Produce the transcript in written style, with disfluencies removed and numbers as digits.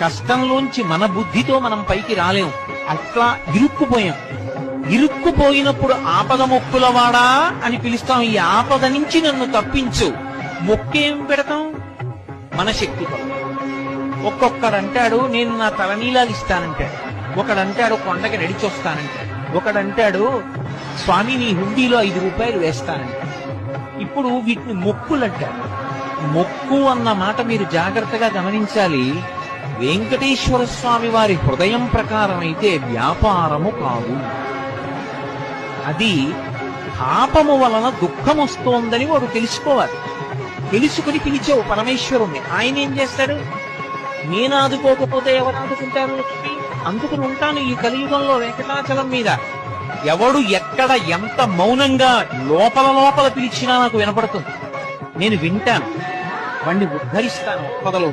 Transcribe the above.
కష్టంలోంచి మన బుద్ధితో మనం పైకి రాలేం. అట్లా ఇరుక్కుపోయాం. ఇరుక్కుపోయినప్పుడు ఆపద మొక్కులవాడా అని పిలుస్తాం. ఈ ఆపద నుంచి నన్ను తప్పించు. మొక్కేం పెడతాం? మన శక్తితో. ఒక్కొక్కడంటాడు నేను నా తలనీలాలు ఇస్తానంటాడు, ఒకడంటాడు కొండకి నడిచొస్తానంటాడు, ఒకడంటాడు స్వామి నీ హుండీలో 5 రూపాయలు వేస్తానంటాడు. ఇప్పుడు వీటిని మొక్కులంటారు. మొక్కు అన్న మాట మీరు జాగ్రత్తగా గమనించాలి. వెంకటేశ్వర స్వామి వారి హృదయం ప్రకారం అయితే వ్యాపారము కాదు. అది పాపము వలన దుఃఖం వస్తోందని వాడు తెలుసుకోవాలి. తెలుసుకుని పిలిచావు పరమేశ్వరుణ్ణి. ఆయన ఏం చేస్తాడు? నేను ఆదుకోకపోతే ఎవరు ఆదుకుంటారు? లక్ష్మి అందుకుని ఉంటాను ఈ కలియుగంలో వెంకటాచలం మీద. ఎవడు ఎక్కడ ఎంత మౌనంగా లోపల లోపల పిలిచినా నాకు వినపడుతుంది. నేను వింటాను, వాణ్ణి ఉద్ధరిస్తాను ఆపదలో.